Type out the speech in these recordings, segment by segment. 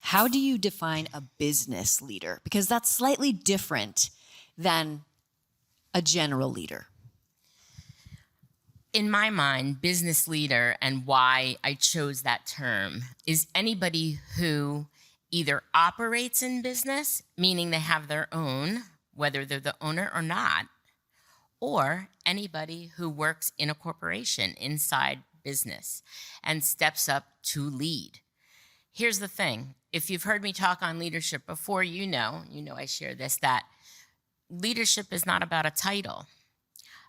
How do you define a business leader? Because that's slightly different than a general leader. In my mind, business leader, and why I chose that term, is anybody who either operates in business, meaning they have their own, whether they're the owner or not, or anybody who works in a corporation inside business and steps up to lead. Here's the thing. If you've heard me talk on leadership before, you know I share this, that leadership is not about a title.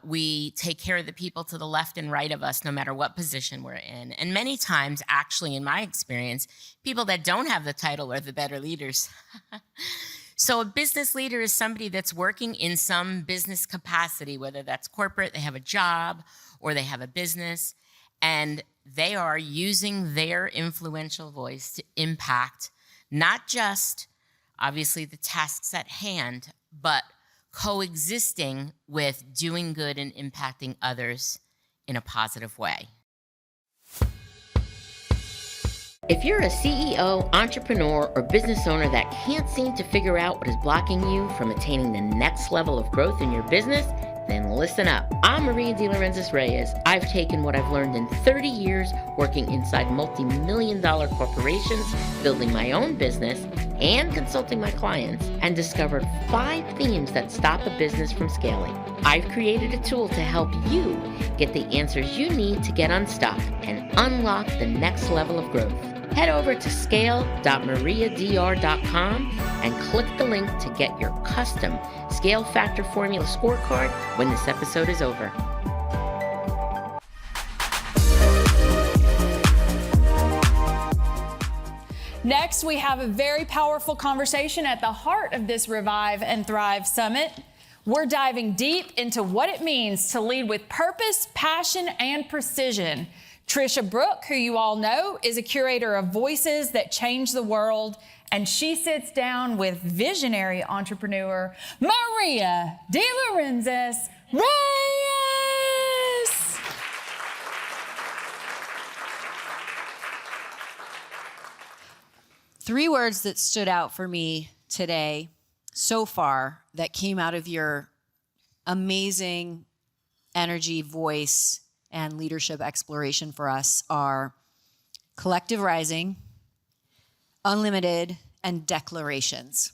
We take care of the people to the left and right of us, no matter what position we're in. And many times, actually, in my experience, people that don't have the title are the better leaders. So a business leader is somebody that's working in some business capacity, whether that's corporate, they have a job, or they have a business, and they are using their influential voice to impact not just, obviously, the tasks at hand, but coexisting with doing good and impacting others in a positive way. If you're a CEO, entrepreneur, or business owner that can't seem to figure out what is blocking you from attaining the next level of growth in your business, then listen up. I'm Maria De Laurentiis Reyes. I've taken what I've learned in 30 years working inside multi-million-dollar corporations, building my own business, and consulting my clients, and discovered 5 themes that stop a business from scaling. I've created a tool to help you get the answers you need to get unstuck and unlock the next level of growth. Head over to scale.mariadr.com and click the link to get your custom Scale Factor Formula scorecard when this episode is over. Next, we have a very powerful conversation at the heart of this Revive and Thrive Summit. We're diving deep into what it means to lead with purpose, passion, and precision. Tricia Brouk, who you all know, is a curator of voices that change the world, and she sits down with visionary entrepreneur Maria De Laurentiis Reyes. 3 words that stood out for me today so far that came out of your amazing energy, voice, and leadership exploration for us are collective rising, unlimited, and declarations.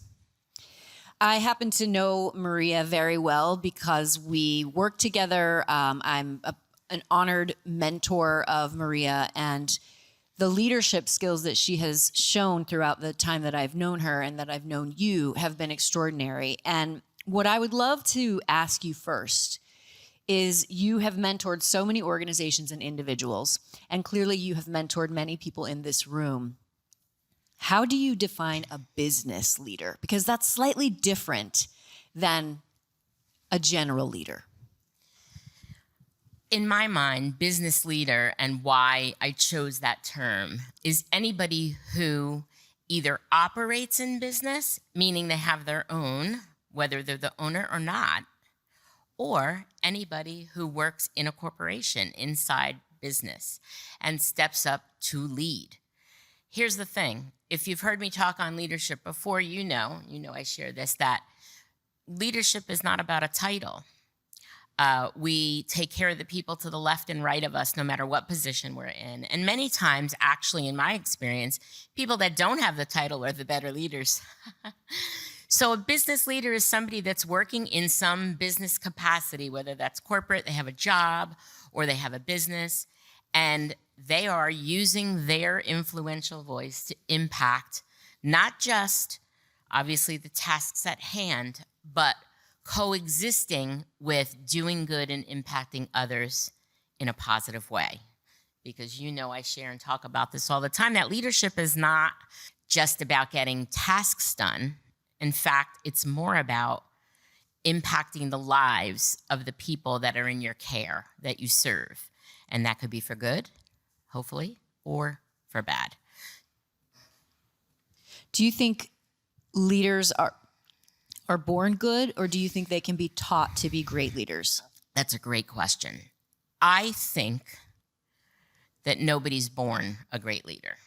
I happen to know Maria very well because we work together. I'm an honored mentor of Maria, and the leadership skills that she has shown throughout the time that I've known her and that I've known you have been extraordinary. And what I would love to ask you first is, you have mentored so many organizations and individuals, and clearly you have mentored many people in this room. How do you define a business leader? Because that's slightly different than a general leader. In my mind, business leader, and why I chose that term, is anybody who either operates in business, meaning they have their own, whether they're the owner or not, or anybody who works in a corporation inside business and steps up to lead. Here's the thing. If you've heard me talk on leadership before, you know I share this, that leadership is not about a title. We take care of the people to the left and right of us, no matter what position we're in. And many times, actually, in my experience, people that don't have the title are the better leaders. So a business leader is somebody that's working in some business capacity, whether that's corporate, they have a job, or they have a business, and they are using their influential voice to impact not just, obviously, the tasks at hand, but coexisting with doing good and impacting others in a positive way. Because I share and talk about this all the time, that leadership is not just about getting tasks done. In fact, it's more about impacting the lives of the people that are in your care, that you serve. And that could be for good, hopefully, or for bad. Do you think leaders are born good, or do you think they can be taught to be great leaders? That's a great question. I think that nobody's born a great leader.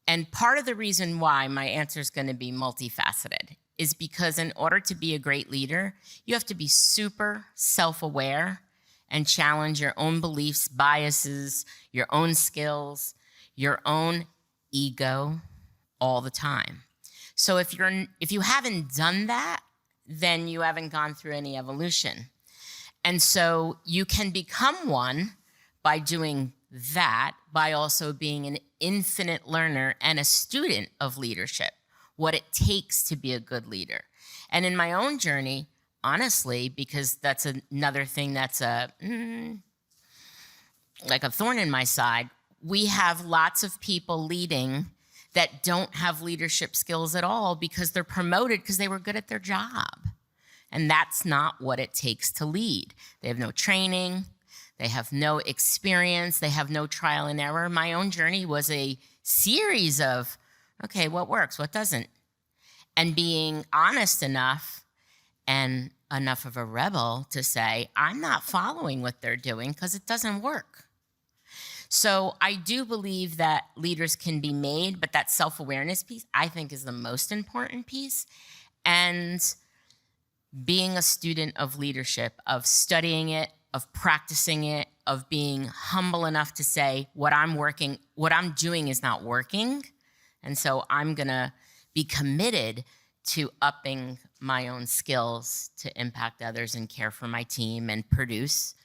And part of the reason why my answer is going to be multifaceted is because in order to be a great leader, you have to be super self-aware and challenge your own beliefs, biases, your own skills, your own ego all the time. So if you haven't done that, then you haven't gone through any evolution. And so you can become one by doing that, by also being an infinite learner and a student of leadership, what it takes to be a good leader. And in my own journey, honestly, because that's another thing that's like a thorn in my side, we have lots of people leading that don't have leadership skills at all because they're promoted because they were good at their job. And that's not what it takes to lead. They have no training. They have no experience. They have no trial and error. My own journey was a series of, okay, what works, what doesn't? And being honest enough and enough of a rebel to say, I'm not following what they're doing because it doesn't work. So I do believe that leaders can be made, but that self-awareness piece, I think, is the most important piece. And being a student of leadership, of studying it, of practicing it, of being humble enough to say what I'm doing is not working. And so I'm gonna be committed to upping my own skills to impact others and care for my team and produce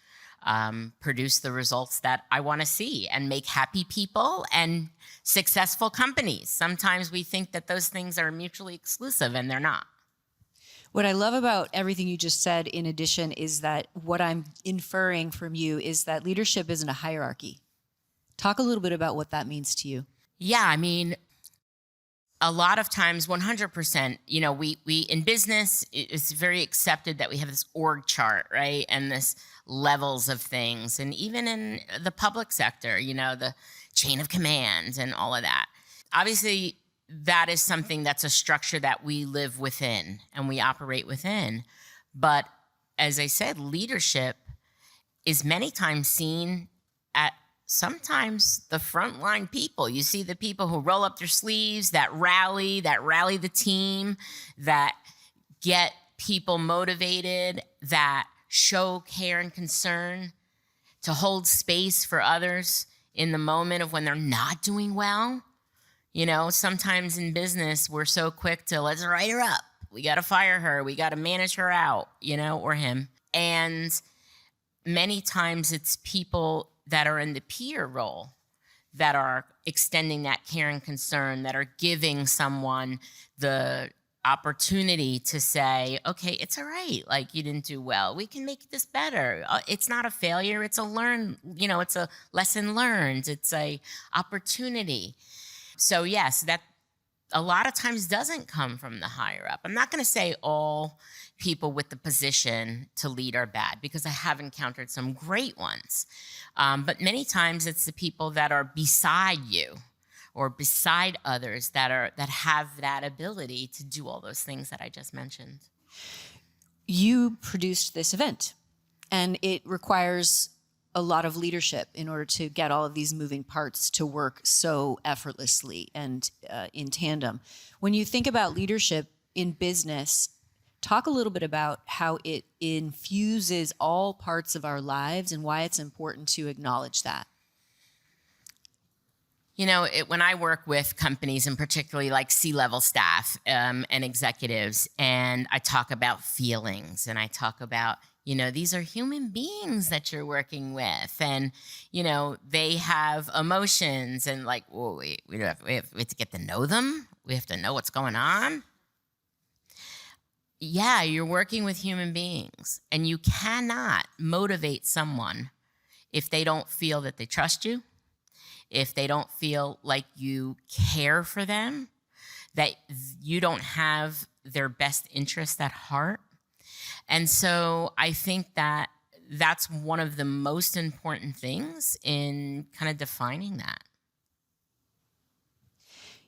the results that I wanna see and make happy people and successful companies. Sometimes we think that those things are mutually exclusive and they're not. What I love about everything you just said, in addition, is that what I'm inferring from you is that leadership isn't a hierarchy. Talk a little bit about what that means to you. Yeah, I mean, a lot of times, 100%, we in business, it's very accepted that we have this org chart, right? And this levels of things. And even in the public sector, the chain of command and all of that. Obviously, that is something that's a structure that we live within and we operate within. But as I said, leadership is many times seen at sometimes the frontline people. You see the people who roll up their sleeves, that rally the team, that get people motivated, that show care and concern, to hold space for others in the moment of when they're not doing well. Sometimes in business, we're so quick to let's write her up. We got to fire her. We got to manage her out, or him. And many times it's people that are in the peer role that are extending that care and concern, that are giving someone the opportunity to say, okay, it's all right. Like, you didn't do well. We can make this better. It's not a failure. It's it's a lesson learned. It's a opportunity. So yes, that a lot of times doesn't come from the higher up. I'm not going to say all people with the position to lead are bad, because I have encountered some great ones. But many times it's the people that are beside you or beside others that have that ability to do all those things that I just mentioned. You produced this event, and it requires a lot of leadership in order to get all of these moving parts to work so effortlessly and in tandem. When you think about leadership in business, talk a little bit about how it infuses all parts of our lives and why it's important to acknowledge that. When I work with companies, and particularly like C-level staff and executives, and I talk about feelings, and I talk about these are human beings that you're working with, and, they have emotions, and like, whoa, we have to get to know them. We have to know what's going on. Yeah, you're working with human beings, and you cannot motivate someone if they don't feel that they trust you, if they don't feel like you care for them, that you don't have their best interest at heart. And so I think that that's one of the most important things in kind of defining that.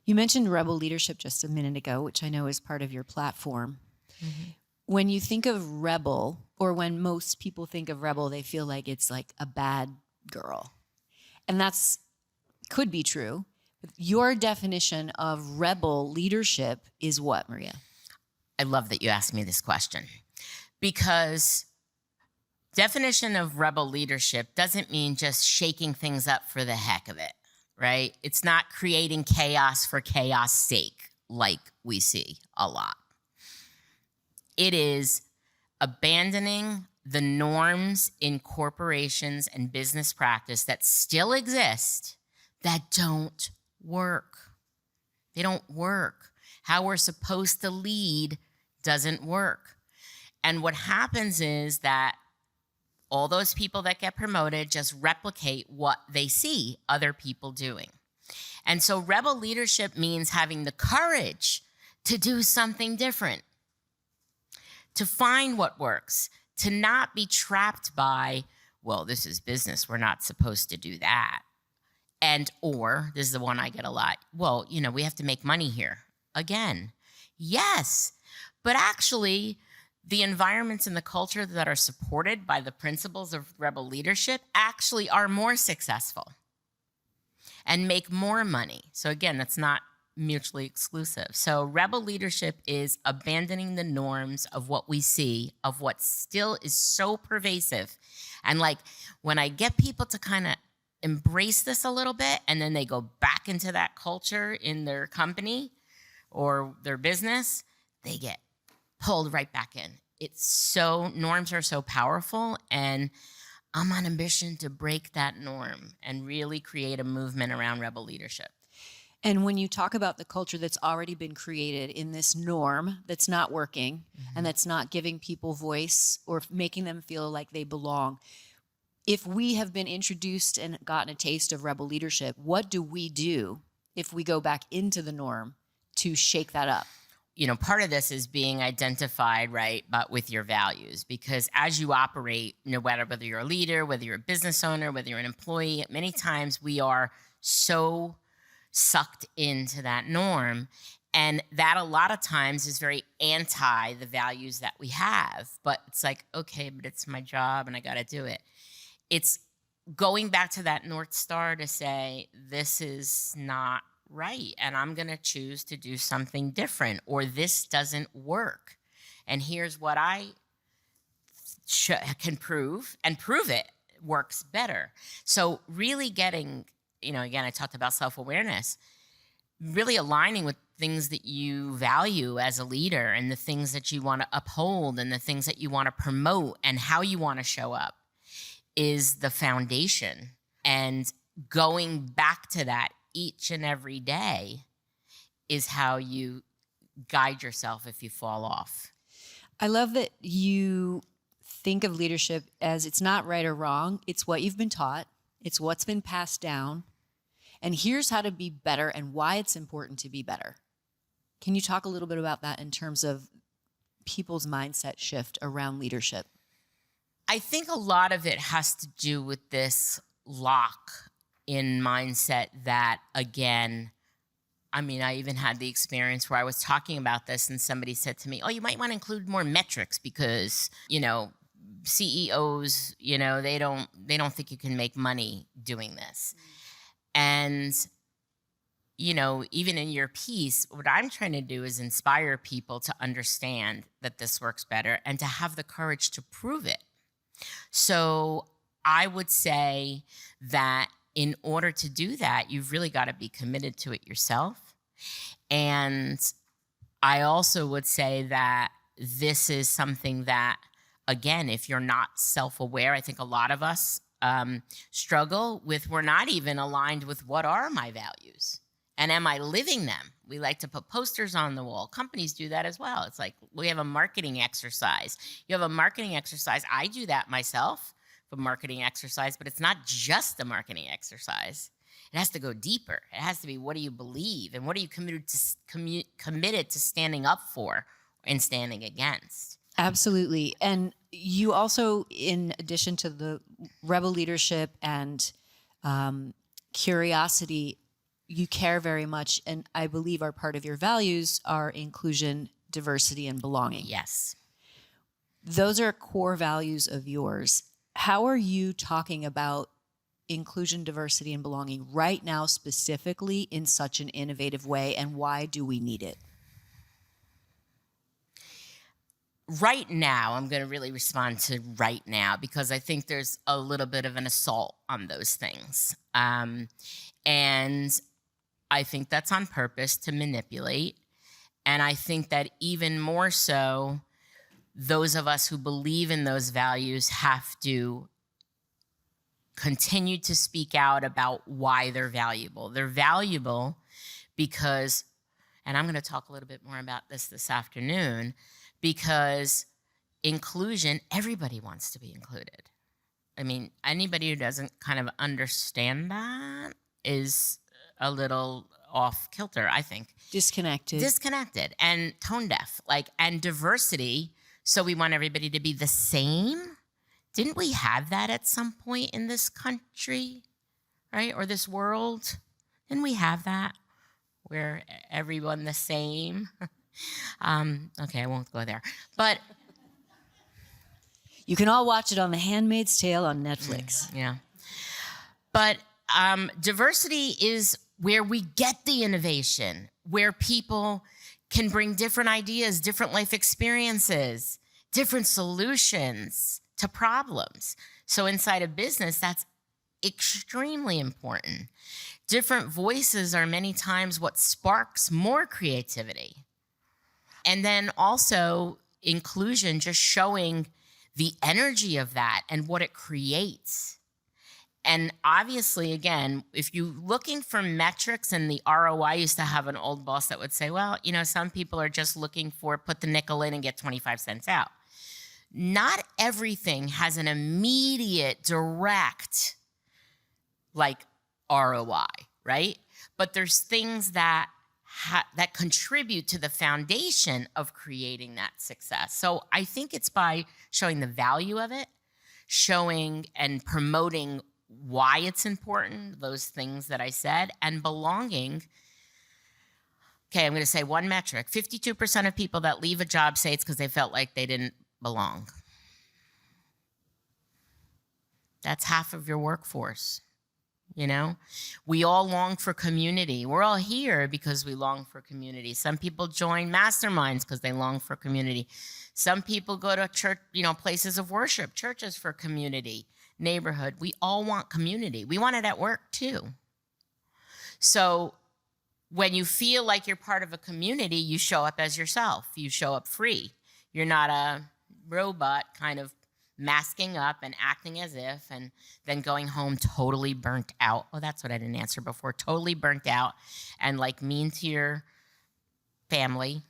You mentioned rebel leadership just a minute ago, which I know is part of your platform. Mm-hmm. When you think of rebel, or when most people think of rebel, they feel like it's like a bad girl. And that's could be true, Your definition of rebel leadership is what, Maria? I love that you asked me this question, because definition of rebel leadership doesn't mean just shaking things up for the heck of it, right? It's not creating chaos for chaos sake like we see a lot. It is abandoning the norms in corporations and business practice that still exist that don't work. They don't work. How we're supposed to lead doesn't work. And what happens is that all those people that get promoted just replicate what they see other people doing. And so rebel leadership means having the courage to do something different, to find what works, to not be trapped by, well, this is business, we're not supposed to do that. And, or, this is the one I get a lot, well, we have to make money here. Again, yes, but actually, the environments and the culture that are supported by the principles of rebel leadership actually are more successful and make more money. So again, that's not mutually exclusive. So rebel leadership is abandoning the norms of what we see, of what still is so pervasive. And like when I get people to kind of embrace this a little bit, and then they go back into that culture in their company or their business, they get pulled right back in. Norms are so powerful, and I'm on a mission to break that norm and really create a movement around rebel leadership. And when you talk about the culture that's already been created in this norm that's not working and that's not giving people voice or making them feel like they belong, if we have been introduced and gotten a taste of rebel leadership, what do we do if we go back into the norm to shake that up? Part of this is being identified, right, but with your values, because as you operate, no matter whether you're a leader, whether you're a business owner, whether you're an employee, many times we are so sucked into that norm. And that a lot of times is very anti the values that we have. But it's like, okay, but it's my job and I got to do it. It's going back to that North Star to say, this is not right, and I'm going to choose to do something different, or this doesn't work. And here's what I can prove, and prove it works better. So really getting, again, I talked about self-awareness, really aligning with things that you value as a leader and the things that you want to uphold and the things that you want to promote and how you want to show up is the foundation. And going back to that each and every day is how you guide yourself if you fall off. I love that you think of leadership as it's not right or wrong. It's what you've been taught. It's what's been passed down. And here's how to be better and why it's important to be better. Can you talk a little bit about that in terms of people's mindset shift around leadership? I think a lot of it has to do with this lock in mindset that, again, I even had the experience where I was talking about this and somebody said to me, oh, you might want to include more metrics because, CEOs, they don't think you can make money doing this. And, even in your piece, what I'm trying to do is inspire people to understand that this works better and to have the courage to prove it. So I would say that in order to do that, you've really got to be committed to it yourself. And I also would say that this is something that, again, if you're not self-aware, I think a lot of us struggle with, we're not even aligned with what are my values and am I living them? We like to put posters on the wall. Companies do that as well. It's like we have a marketing exercise. You have a marketing exercise. I do that myself. A marketing exercise, but it's not just a marketing exercise. It has to go deeper. It has to be, what do you believe and what are you committed to standing up for and standing against? Absolutely. And you also, in addition to the rebel leadership and curiosity, you care very much, and I believe are part of your values are inclusion, diversity, and belonging. Yes. Those are core values of yours. How are you talking about inclusion, diversity, and belonging right now, specifically in such an innovative way, and why do we need it? Right now, I'm going to really respond to right now because I think there's a little bit of an assault on those things. And I think that's on purpose to manipulate. And I think that even more so, those of us who believe in those values have to continue to speak out about why they're valuable. They're valuable because, and I'm going to talk a little bit more about this afternoon, because inclusion, everybody wants to be included. I mean, anybody who doesn't kind of understand that is a little off kilter, I think. Disconnected and tone deaf. And diversity, so we want everybody to be the same. Didn't we have that at some point in this country, right? Or this world? Didn't we have that? Where everyone the same? Okay, I won't go there. But you can all watch it on The Handmaid's Tale on Netflix. Yeah. But diversity is where we get the innovation, where people can bring different ideas, different life experiences, different solutions to problems. So inside a business, that's extremely important. Different voices are many times what sparks more creativity. And then also inclusion, just showing the energy of that and what it creates. And obviously, again, if you're looking for metrics and the ROI, I used to have an old boss that would say, well, some people are just looking for put the nickel in and get 25 cents out. Not everything has an immediate, direct, ROI, right? But there's things that that contribute to the foundation of creating that success. So I think it's by showing the value of it, showing and promoting why it's important, those things that I said, and belonging. Okay, I'm going to say one metric. 52% of people that leave a job say it's because they felt like they didn't belong. That's half of your workforce. We all long for community. We're all here because we long for community. Some people join masterminds because they long for community. Some people go to church, places of worship, churches for community, neighborhood. We all want community. We want it at work too. So when you feel like you're part of a community, you show up as yourself. You show up free. You're not a robot kind of masking up and acting as if, and then going home totally burnt out. Oh, that's what I didn't answer before. Totally burnt out and mean to your family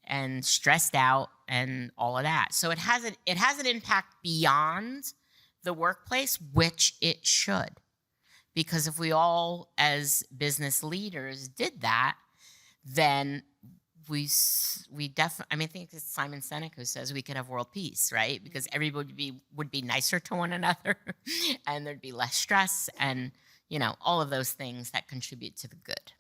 and stressed out and all of that. So it has an impact beyond the workplace, which it should. Because if we all as business leaders did that, then we definitely, I think it's Simon Sinek who says we could have world peace, right? Because everybody would be nicer to one another and there'd be less stress and, all of those things that contribute to the good.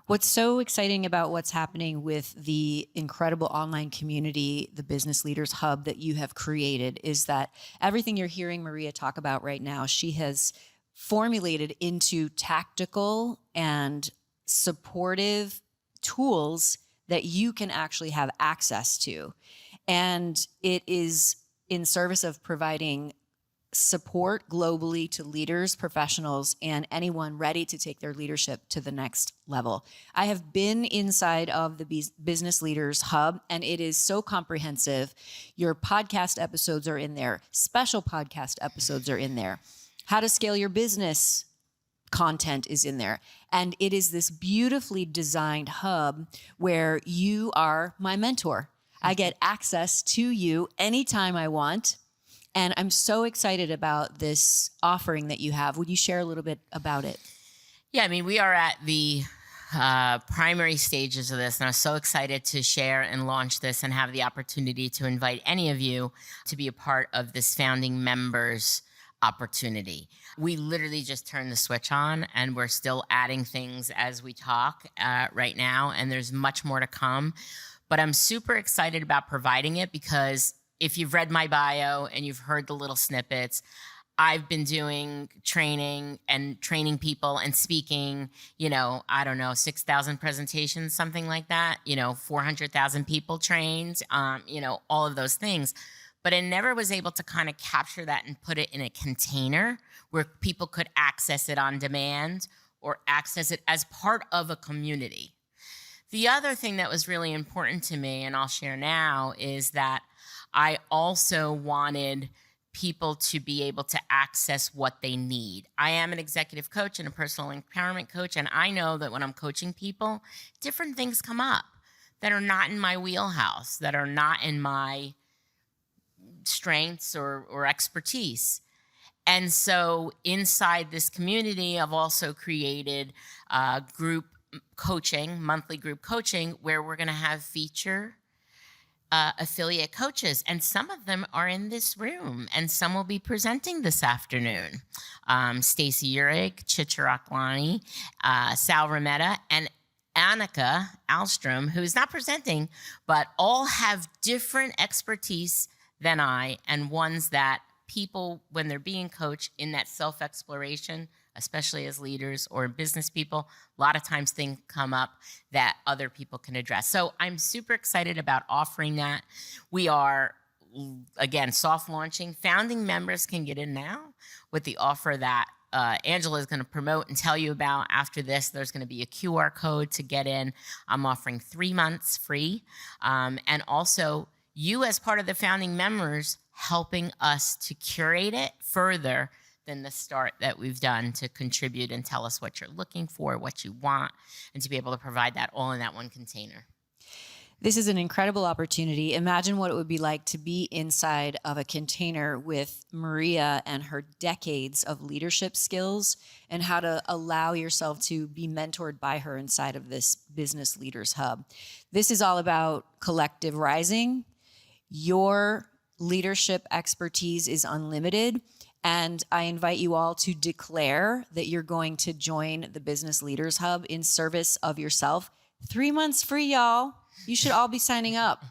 What's so exciting about what's happening with the incredible online community, the Business Leaders Hub that you have created, is that everything you're hearing Maria talk about right now, she has formulated into tactical and supportive tools that you can actually have access to. And it is in service of providing support globally to leaders, professionals, and anyone ready to take their leadership to the next level. I have been inside of the Business Leaders Hub, and it is so comprehensive. Your podcast episodes are in there. Special podcast episodes are in there. How to scale your business content is in there. And it is this beautifully designed hub where you are my mentor. I get access to you anytime I want. And I'm so excited about this offering that you have. Would you share a little bit about it? Yeah, we are at the primary stages of this, and I'm so excited to share and launch this and have the opportunity to invite any of you to be a part of this founding members opportunity. We literally just turned the switch on, and we're still adding things as we talk right now, and there's much more to come. But I'm super excited about providing it because if you've read my bio and you've heard the little snippets, I've been doing training people and speaking, 6,000 presentations, something like that, 400,000 people trained, all of those things. But I never was able to kind of capture that and put it in a container where people could access it on demand or access it as part of a community. The other thing that was really important to me, and I'll share now, is that I also wanted people to be able to access what they need. I am an executive coach and a personal empowerment coach, and I know that when I'm coaching people, different things come up that are not in my wheelhouse, that are not in my strengths or expertise. And so inside this community, I've also created group coaching, monthly group coaching, where we're going to have feature affiliate coaches, and some of them are in this room, and some will be presenting this afternoon. Stacey Urich, Chicharaklani, Sal Rametta, and Annika Alstrom, who is not presenting, but all have different expertise than I, and ones that people, when they're being coached in that self-exploration, especially as leaders or business people, a lot of times things come up that other people can address. So I'm super excited about offering that. We are, again, soft launching. Founding members can get in now with the offer that Angela is going to promote and tell you about. After this, there's going to be a QR code to get in. I'm offering 3 months free. And also, you as part of the founding members helping us to curate it further than the start that we've done, to contribute and tell us what you're looking for, what you want, and to be able to provide that all in that one container. This is an incredible opportunity. Imagine what it would be like to be inside of a container with Maria and her decades of leadership skills, and how to allow yourself to be mentored by her inside of this Business Leaders Hub. This is all about collective rising. Your leadership expertise is unlimited. And I invite you all to declare that you're going to join the Business Leaders Hub in service of yourself. 3 months free, y'all. You should all be signing up.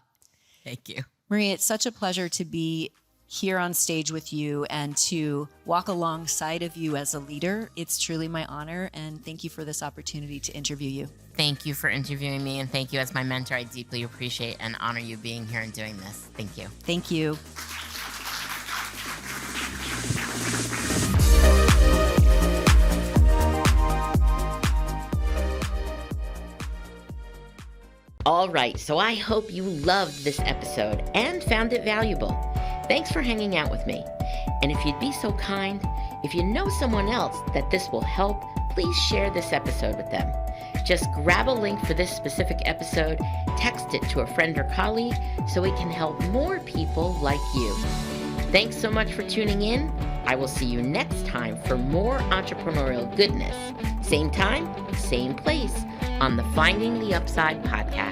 Thank you. Maria, it's such a pleasure to be here on stage with you and to walk alongside of you as a leader. It's truly my honor, and thank you for this opportunity to interview you. Thank you for interviewing me, and thank you as my mentor. I deeply appreciate and honor you being here and doing this. Thank you. Thank you. All right, so I hope you loved this episode and found it valuable. Thanks for hanging out with me. And if you'd be so kind, if you know someone else that this will help, please share this episode with them. Just grab a link for this specific episode, text it to a friend or colleague so it can help more people like you. Thanks so much for tuning in. I will see you next time for more entrepreneurial goodness. Same time, same place on the Finding the Upside podcast.